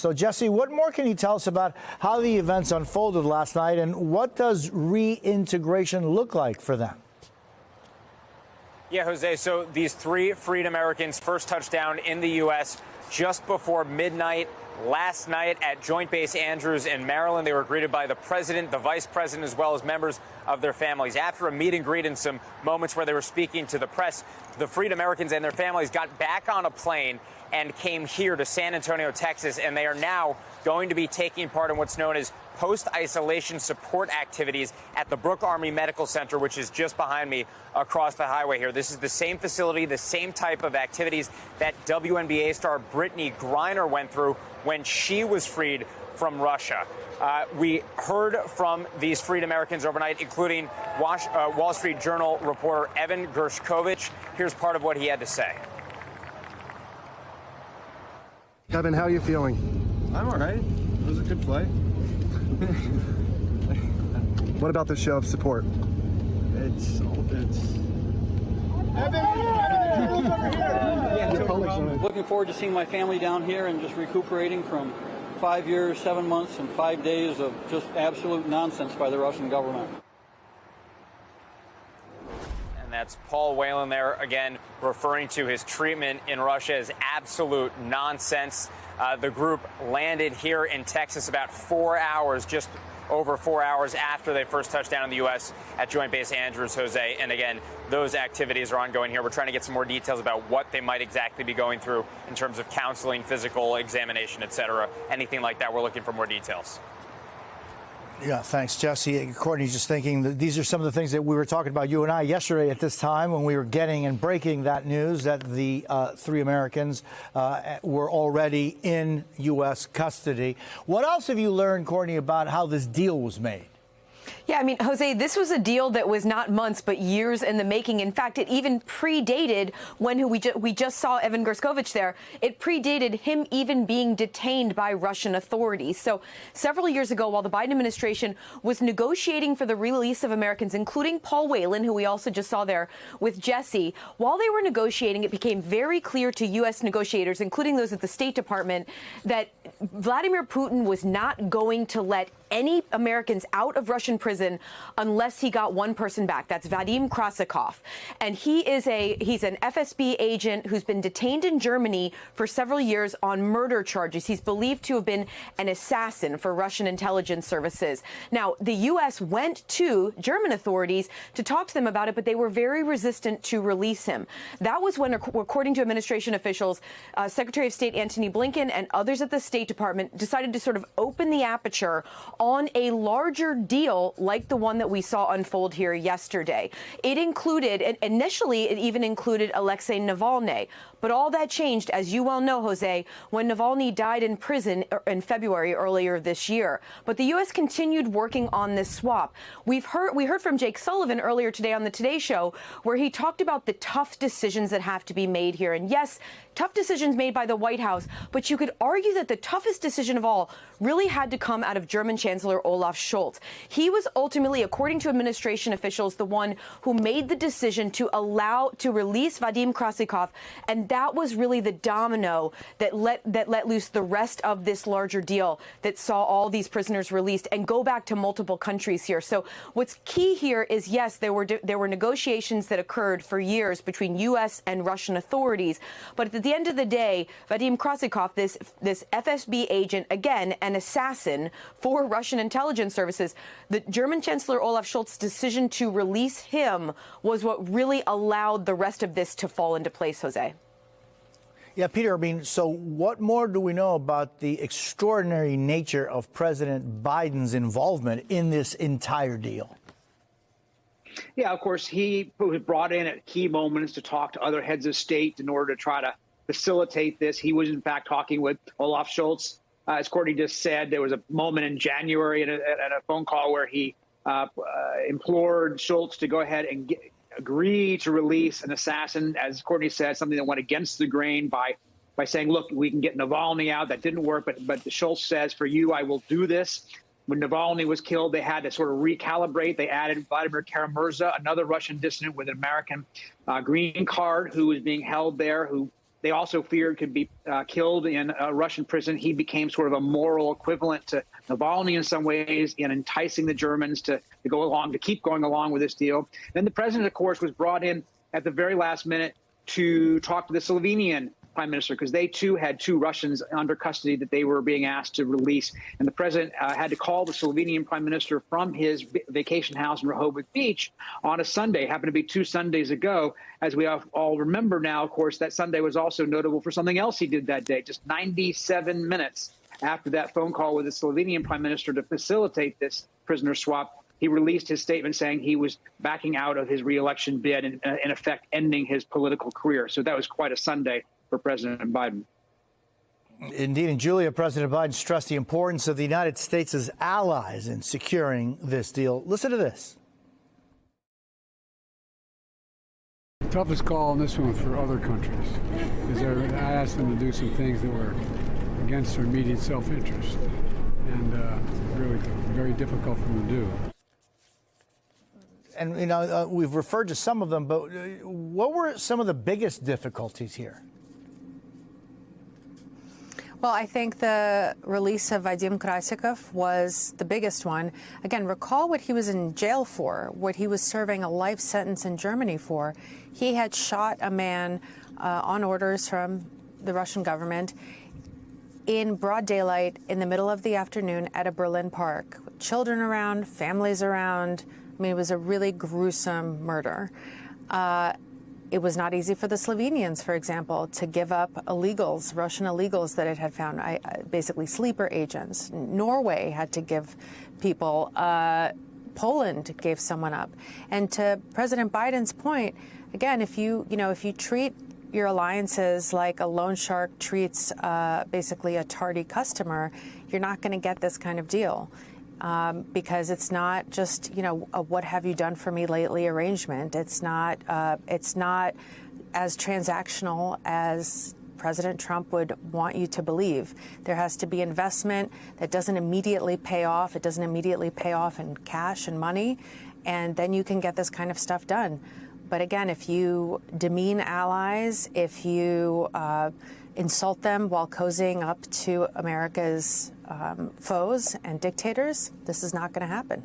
So, Jesse, what more can you tell us about how the events unfolded last night, and what does reintegration look like for them? Yeah, Jose, so these three freed Americans first touched down in the U.S. just before midnight last night at Joint Base Andrews in Maryland. They were greeted by the president, the vice president, as well as members of their families. After a meet and greet and some moments where they were speaking to the press, the freed Americans and their families got back on a plane and came here to San Antonio, Texas, and they are now going to be taking part in what's known as post-isolation support activities at the Brooke Army Medical Center, which is just behind me across the highway here. This is the same facility, the same type of activities that WNBA star Brittney Griner went through when she was freed from Russia. We heard from these freed Americans overnight, including Wall Street Journal reporter Evan Gershkovich. Here's part of what he had to say. Evan, how are you feeling? I'm all right. It was a good flight. What about the show of support? It's Looking forward to seeing my family down here and just recuperating from 5 years, 7 months, and 5 days of just absolute nonsense by the Russian government. And that's Paul Whelan there, again, referring to his treatment in Russia as absolute nonsense. The group landed here in Texas about 4 hours, just over 4 hours after they first touched down in the U.S. at Joint Base Andrews, Jose. And again, those activities are ongoing here. We're trying to get some more details about what they might exactly be going through in terms of counseling, physical examination, et cetera. Anything like that, we're looking for more details. Yeah, thanks, Jesse. Courtney's just thinking that these are some of the things that we were talking about, you and I, yesterday at this time when we were getting and breaking that news that the three Americans were already in U.S. custody. What else have you learned, Courtney, about how this deal was made? Yeah, I mean, Jose, this was a deal that was not months, but years in the making. In fact, it even predated when we just saw Evan Gershkovich there. It predated him even being detained by Russian authorities. So several years ago, while the Biden administration was negotiating for the release of Americans, including Paul Whelan, who we also just saw there with Jesse, while they were negotiating, it became very clear to U.S. negotiators, including those at the State Department, that Vladimir Putin was not going to let any Americans out of Russian prison unless he got one person back. That's Vadim Krasikov. And he's an FSB agent who's been detained in Germany for several years on murder charges. He's believed to have been an assassin for Russian intelligence services. Now, the U.S. went to German authorities to talk to them about it, but they were very resistant to release him. That was when, according to administration officials, Secretary of State Antony Blinken and others at the State Department decided to sort of open the aperture on a larger deal like the one that we saw unfold here yesterday. It even included Alexei Navalny. But all that changed, as you well know, Jose, when Navalny died in prison in February earlier this year. But the U.S. continued working on this swap. We heard from Jake Sullivan earlier today on the Today Show, where he talked about the tough decisions that have to be made here. And yes, tough decisions made by the White House, but you could argue that the toughest decision of all really had to come out of German Chancellor Olaf Scholz. He was ultimately, according to administration officials, the one who made the decision to release Vadim Krasikov, and that was really the domino that let loose the rest of this larger deal that saw all these prisoners released and go back to multiple countries here. So what's key here is, yes, there were negotiations that occurred for years between U.S. and Russian authorities, but at the end of the day, Vadim Krasikov, this FSB agent, again, an assassin for Russian intelligence services, the German Chancellor Olaf Scholz's decision to release him was what really allowed the rest of this to fall into place, Jose. Yeah, Peter, I mean, so what more do we know about the extraordinary nature of President Biden's involvement in this entire deal? Yeah, of course, he was brought in at key moments to talk to other heads of state in order to try to facilitate this. He was, in fact, talking with Olaf Scholz. As Courtney just said, there was a moment in January at a phone call where he implored Scholz to go ahead and agree to release an assassin, as Courtney said, something that went against the grain by saying, look, we can get Navalny out. That didn't work, but Scholz says, for you, I will do this. When Navalny was killed, they had to sort of recalibrate. They added Vladimir Kara-Murza, another Russian dissident with an American green card who was being held there, who they also feared could be killed in a Russian prison. He became sort of a moral equivalent to Navalny in some ways in enticing the Germans to keep going along with this deal. Then the president, of course, was brought in at the very last minute to talk to the Slovenian prime minister, because they too had 2 Russians under custody that they were being asked to release. And the president had to call the Slovenian prime minister from his vacation house in Rehoboth Beach on a Sunday. It happened to be 2 Sundays ago. As we all remember now, of course, that Sunday was also notable for something else he did that day. Just 97 minutes after that phone call with the Slovenian prime minister to facilitate this prisoner swap, he released his statement saying he was backing out of his re-election bid and, in effect, ending his political career. So that was quite a Sunday for President Biden. Indeed. And Julia, President Biden stressed the importance of the United States as allies in securing this deal. Listen to this. Toughest call on this one for other countries is I asked them to do some things that were against their immediate self-interest, and really very difficult for them to do. And, you know, we've referred to some of them, but what were some of the biggest difficulties here? Well, I think the release of Vadim Krasikov was the biggest one. Again, recall what he was in jail for, what he was serving a life sentence in Germany for. He had shot a man on orders from the Russian government in broad daylight in the middle of the afternoon at a Berlin park. Children around, families around. I mean, it was a really gruesome murder. It was not easy for the Slovenians, for example, to give up illegals, Russian illegals that it had found, basically sleeper agents. Norway had to give people. Poland gave someone up. And to President Biden's point, again, if you treat your alliances like a loan shark treats basically a tardy customer, you're not going to get this kind of deal. Because it's not just, a what have you done for me lately arrangement. It's not as transactional as President Trump would want you to believe. There has to be investment that doesn't immediately pay off. It doesn't immediately pay off in cash and money, and then you can get this kind of stuff done. But again, if you demean allies, if you insult them while cozying up to America's foes and dictators, this is not going to happen.